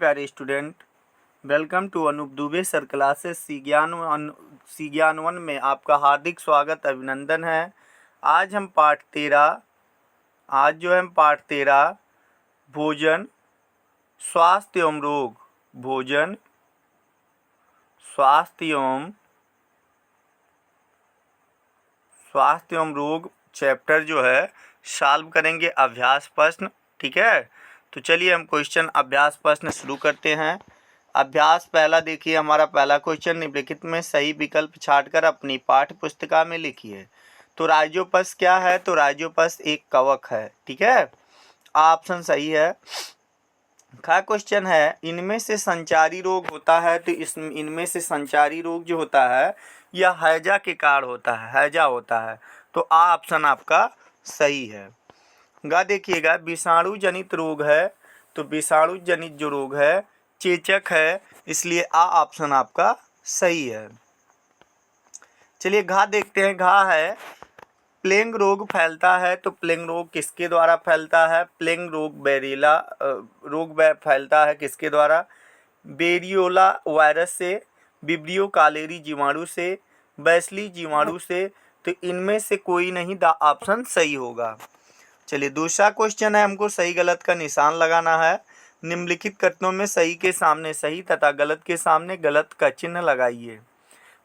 प्यारे student, welcome to Anoop Dubey sir classes C Gyan one में आपका हार्दिक स्वागत अभिनंदन है। आज हम पाठ 13 भोजन स्वास्थ्य एवं रोग भोजन स्वास्थ्य एवं रोग चैप्टर जो है सॉल्व करेंगे अभ्यास प्रश्न। ठीक है, तो चलिए हम क्वेश्चन अभ्यास प्रश्न शुरू करते हैं। अभ्यास पहला देखिए, हमारा पहला क्वेश्चन निम्नलिखित में सही विकल्प छांटकर अपनी पाठ्य पुस्तिका में लिखिए। तो राइजोपस क्या है? तो राइजोपस एक कवक है। ठीक है, ऑप्शन सही है। का क्वेश्चन है, इनमें से संचारी रोग होता है। तो इनमें से संचारी रोग जो होता है यह हैजा के कारण होता है, हैजा होता है। तो आ ऑप्शन आपका सही है। गा देखिएगा, विषाणु जनित रोग है। तो विषाणु जनित जो रोग है चेचक है, इसलिए आ ऑप्शन आपका सही है। चलिए घा देखते हैं। घा है प्लेग रोग फैलता है। तो प्लेग रोग किसके द्वारा फैलता है? प्लेग रोग बेरेला रोग फैलता है किसके द्वारा? बेरियोला वायरस से, विब्रियो कालेरी जीवाणु से, बैसली जीवाणु से। तो इनमें से कोई नहीं, द ऑप्शन सही होगा। चलिए दूसरा क्वेश्चन है, हमको सही गलत का निशान लगाना है। निम्नलिखित कथनों में सही के सामने सही तथा गलत के सामने गलत का चिन्ह लगाइए।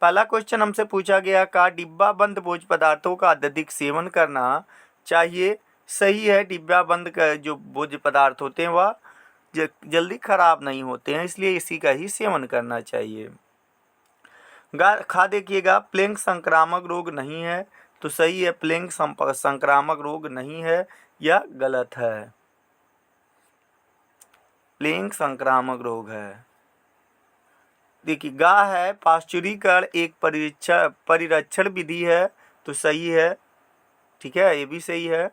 पहला क्वेश्चन हमसे पूछा गया, का डिब्बा बंद भोज्य पदार्थों का अत्यधिक सेवन करना चाहिए? सही है, डिब्बा बंद का जो भोज्य पदार्थ होते हैं वह जल्दी खराब नहीं होते हैं, इसलिए इसी का ही सेवन करना चाहिए। खा देखिएगा, प्लेग संक्रामक रोग नहीं है। तो सही है, प्लेग संक्रामक रोग नहीं है, यह गलत है। प्लेग संक्रामक रोग है। देखिए गा है पाश्चुरीकरण एक परिरक्षण विधि है। तो सही है, ठीक है, ये भी सही है।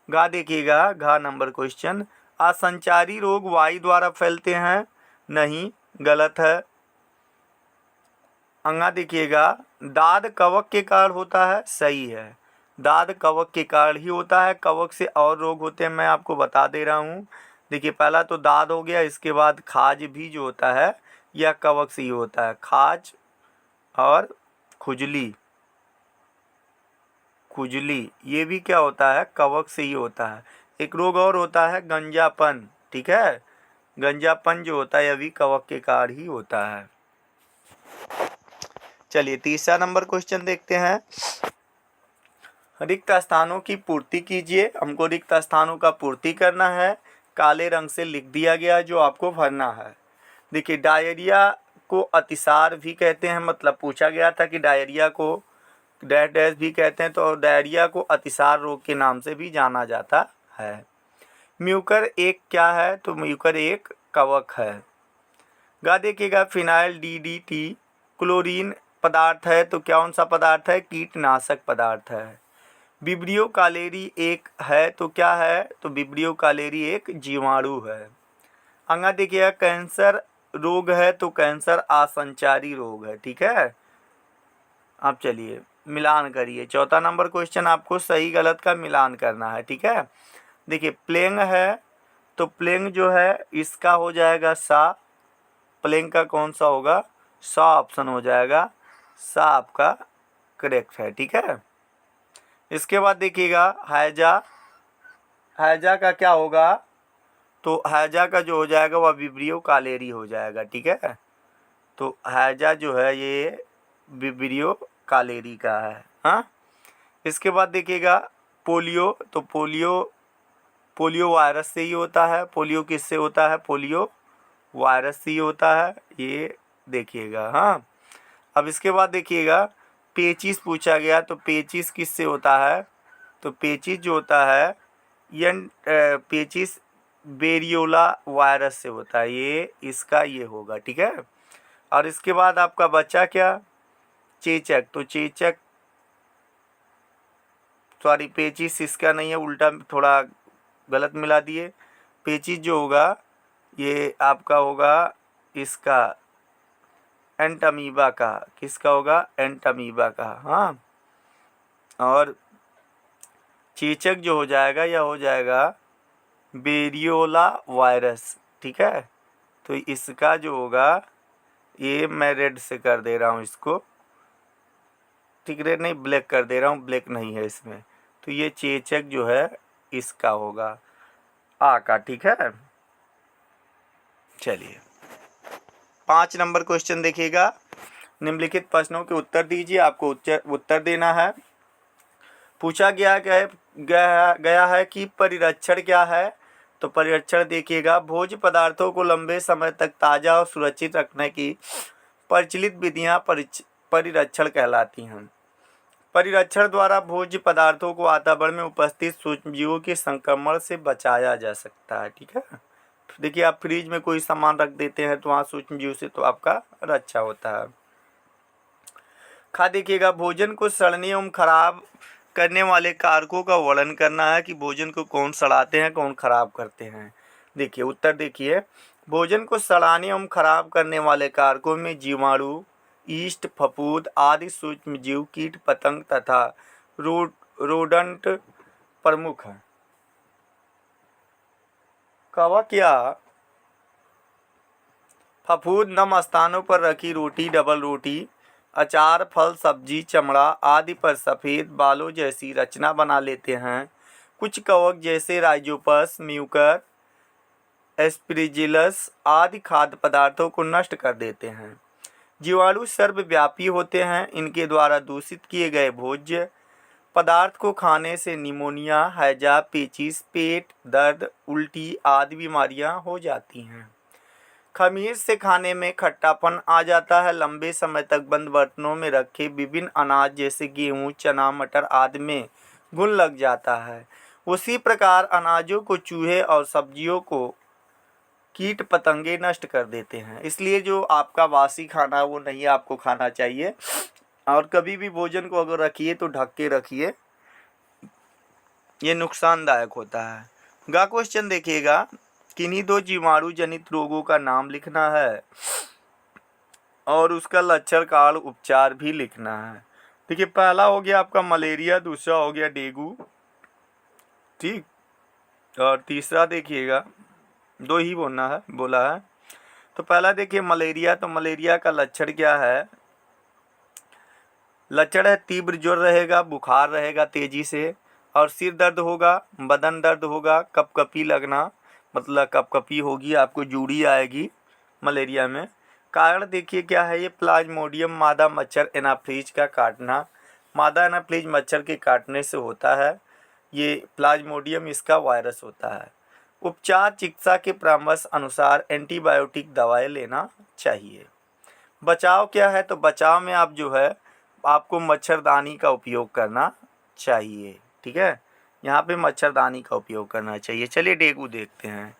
गा देखिएगा, घा नंबर क्वेश्चन, असंचारी रोग वायु द्वारा फैलते हैं? नहीं, गलत है। अंगा देखिएगा, दाद कवक के कारण होता है? सही है, दाद कवक के कारण ही होता है। कवक से और रोग होते हैं, मैं आपको बता दे रहा हूँ। देखिए पहला तो दाद हो गया, इसके बाद खाज भी जो होता है यह कवक से ही होता है। खाज और खुजली ये भी क्या होता है? कवक से ही होता है। एक रोग और होता है गंजापन। ठीक है, गंजापन जो होता है यह भी कवक के कारण ही होता है। चलिए तीसरा नंबर क्वेश्चन देखते हैं। रिक्त स्थानों की पूर्ति कीजिए। हमको रिक्त स्थानों का पूर्ति करना है। काले रंग से लिख दिया गया जो आपको भरना है। देखिए डायरिया को अतिसार भी कहते हैं, मतलब पूछा गया था कि डायरिया को डैश डैश भी कहते हैं। तो डायरिया को अतिसार रोग के नाम से भी जाना जाता है। म्यूकर एक क्या है? तो म्यूकर एक कवक है। गा देखिएगा, फिनाइल DDT क्लोरीन पदार्थ है। तो कौन सा पदार्थ है? कीटनाशक पदार्थ है। विब्रियो कालेरी एक है। तो क्या है? तो विब्रियो कालेरी एक जीवाणु है। अंगा देखिएगा, कैंसर रोग है। तो कैंसर असंचारी रोग है। ठीक है, अब चलिए मिलान करिए। चौथा नंबर क्वेश्चन, आपको सही गलत का मिलान करना है। ठीक है, देखिए प्लेग है। तो प्लेग जो है इसका हो जाएगा सा। प्लेग का कौन सा होगा? सा ऑप्शन हो जाएगा। सा आपका करेक्ट है। ठीक है, इसके बाद देखिएगा हैजा। हैजा का क्या होगा? तो हैजा का जो हो जाएगा वह विब्रियो कालेरी हो जाएगा। ठीक है, तो हैजा जो है ये विब्रियो कालेरी का है। हाँ, इसके बाद देखिएगा पोलियो। तो पोलियो वायरस से ही होता है। पोलियो किससे होता है? पोलियो वायरस से ही होता है, ये देखिएगा। हाँ, अब इसके बाद देखिएगा पेचिस पूछा गया। तो पेचिस किससे होता है? तो पेचिस जो होता है ये पेचिस बेरियोला वायरस से होता है, ये इसका ये होगा। ठीक है, और इसके बाद आपका बच्चा क्या? चेचक। तो चेचक सॉरी पेचिस इसका नहीं है, उल्टा थोड़ा गलत मिला दिए। पेचिस जो होगा ये आपका होगा इसका एंटामीबा का। किसका होगा? एंटामीबा का। हाँ, और चेचक जो हो जाएगा यह हो जाएगा बेरियोला वायरस। ठीक है, तो इसका जो होगा, ये मैं रेड से कर दे रहा हूँ इसको, ठीक, रेड नहीं ब्लैक कर दे रहा हूँ, ब्लैक नहीं है इसमें, तो ये चेचक जो है इसका होगा आ का, ठीक है। चलिए 5 नंबर क्वेश्चन देखिएगा। निम्नलिखित प्रश्नों के उत्तर दीजिए, आपको उत्तर देना है। पूछा गया है कि परिरक्षण क्या है। तो परिरक्षण देखिएगा, भोज्य पदार्थों को लंबे समय तक ताज़ा और सुरक्षित रखने की प्रचलित विधियां परिरक्षण कहलाती हैं। परिरक्षण द्वारा भोज्य पदार्थों को वातावरण में उपस्थित सूक्ष्मजीवों के संक्रमण से बचाया जा सकता है, ठीक है। देखिए आप फ्रिज में कोई सामान रख देते हैं तो वहाँ सूक्ष्मजीव से तो आपका रक्षा होता है। देखिएगा, भोजन को सड़ने एवं खराब करने वाले कारकों का वर्णन करना है कि भोजन को कौन सड़ाते हैं, कौन खराब करते हैं। देखिए उत्तर देखिए, भोजन को सड़ाने एवं खराब करने वाले कारकों में जीवाणु, ईस्ट, फफूंद आदि सूक्ष्मजीव, कीट पतंग तथा रोडंट प्रमुख हैं। कवक या फफूंद नम स्थानों पर रखी रोटी, डबल रोटी, अचार, फल, सब्जी, चमड़ा आदि पर सफ़ेद बालों जैसी रचना बना लेते हैं। कुछ कवक जैसे राइजोपस, म्यूकर, एस्परिजिलस आदि खाद्य पदार्थों को नष्ट कर देते हैं। जीवाणु सर्वव्यापी होते हैं। इनके द्वारा दूषित किए गए भोज्य पदार्थ को खाने से निमोनिया, हैजा, पेचिश, पेट दर्द, उल्टी आदि बीमारियां हो जाती हैं। खमीर से खाने में खट्टापन आ जाता है। लंबे समय तक बंद बर्तनों में रखे विभिन्न अनाज जैसे गेहूं, चना, मटर आदि में घुन लग जाता है। उसी प्रकार अनाजों को चूहे और सब्जियों को कीट पतंगे नष्ट कर देते हैं। इसलिए जो आपका बासी खाना है वो नहीं आपको खाना चाहिए, और कभी भी भोजन को अगर रखिए तो ढक के रखिए, ये नुकसानदायक होता है। गा क्वेश्चन देखिएगा, किन्हीं 2 जीवाणु जनित रोगों का नाम लिखना है और उसका लक्षण, काल, उपचार भी लिखना है। देखिए पहला हो गया आपका मलेरिया, दूसरा हो गया डेंगू, ठीक, और तीसरा देखिएगा 2 ही बोला है। तो पहला देखिए मलेरिया, तो मलेरिया का लक्षण क्या है। लक्षण है तीव्र ज्वर रहेगा, बुखार रहेगा तेजी से, और सिर दर्द होगा, बदन दर्द होगा, कपकपी लगना, मतलब कपकपी होगी, आपको जूड़ी आएगी मलेरिया में। कारण देखिए क्या है, ये प्लाज्मोडियम मादा मच्छर एनाफ्लीज का काटना, मादा एनाफ्लीज मच्छर के काटने से होता है। ये प्लाज्मोडियम इसका वायरस होता है। उपचार, चिकित्सा के परामर्श अनुसार एंटीबायोटिक दवाएं लेना चाहिए। बचाव क्या है, तो बचाव में आप जो है आपको मच्छरदानी का उपयोग करना चाहिए, ठीक है, यहाँ पे मच्छरदानी का उपयोग करना चाहिए। चलिए डेंगू देखते हैं।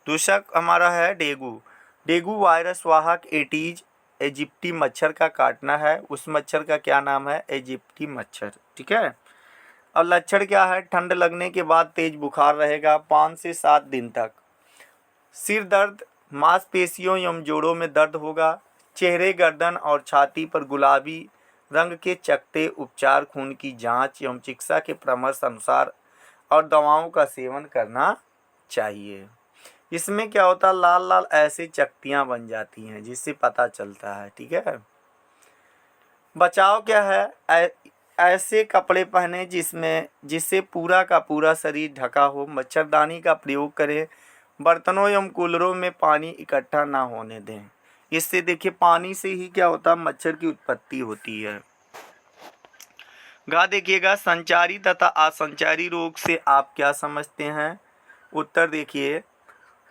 दूसरा हमारा है डेंगू। डेंगू वायरस वाहक एटीज इजिप्टी मच्छर का काटना है। उस मच्छर का क्या नाम है, इजिप्टी मच्छर, ठीक है। अब लक्षण क्या है, ठंड लगने के बाद तेज बुखार रहेगा 5 से 7 दिन तक। सिर दर्द, मांसपेशियों एवं जोड़ों में दर्द होगा। चेहरे, गर्दन और छाती पर गुलाबी रंग के चकत्ते। उपचार, खून की जांच एवं चिकित्सा के परामर्श अनुसार और दवाओं का सेवन करना चाहिए। इसमें क्या होता है, लाल लाल ऐसे चकत्तियाँ बन जाती हैं जिससे पता चलता है, ठीक है। बचाव क्या है, ऐसे कपड़े पहने जिससे पूरा का पूरा शरीर ढका हो। मच्छरदानी का प्रयोग करें। बर्तनों एवं कूलरों में पानी इकट्ठा ना होने दें। इससे देखिए पानी से ही क्या होता है, मच्छर की उत्पत्ति होती है। गा देखिएगा, संचारी तथा असंचारी रोग से आप क्या समझते हैं। उत्तर देखिए,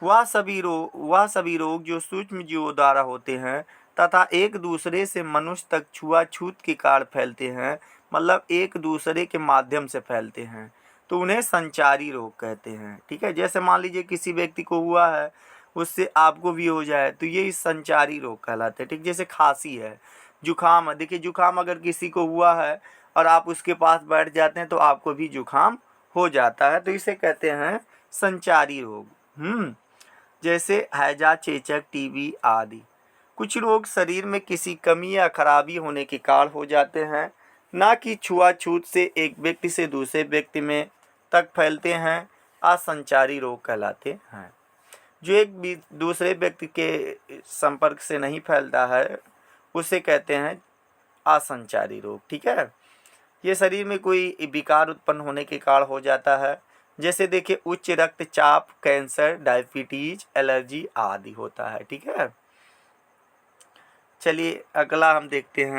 वह सभी रोग जो सूक्ष्म जीवों द्वारा होते हैं तथा एक दूसरे से मनुष्य तक छुआछूत के कारण फैलते हैं, मतलब एक दूसरे के माध्यम से फैलते हैं, तो उन्हें संचारी रोग कहते हैं, ठीक है। जैसे मान लीजिए किसी व्यक्ति को हुआ है, उससे आपको भी हो जाए, तो ये संचारी रोग कहलाते हैं, ठीक। जैसे खांसी है, जुखाम है, देखिए जुखाम अगर किसी को हुआ है और आप उसके पास बैठ जाते हैं तो आपको भी जुखाम हो जाता है, तो इसे कहते हैं संचारी रोग। जैसे हैजा, चेचक, टीबी आदि। कुछ रोग शरीर में किसी कमी या खराबी होने के कारण हो जाते हैं, ना कि छुआछूत से एक व्यक्ति से दूसरे व्यक्ति में तक फैलते हैं, असंचारी रोग कहलाते हैं। जो एक दूसरे व्यक्ति के संपर्क से नहीं फैलता है उसे कहते हैं असंचारी रोग। ठीक है, ये शरीर में कोई विकार उत्पन्न होने के कारण हो जाता है। जैसे देखिए उच्च रक्तचाप, कैंसर, डायबिटीज, एलर्जी आदि होता है। ठीक है, चलिए अगला हम देखते हैं।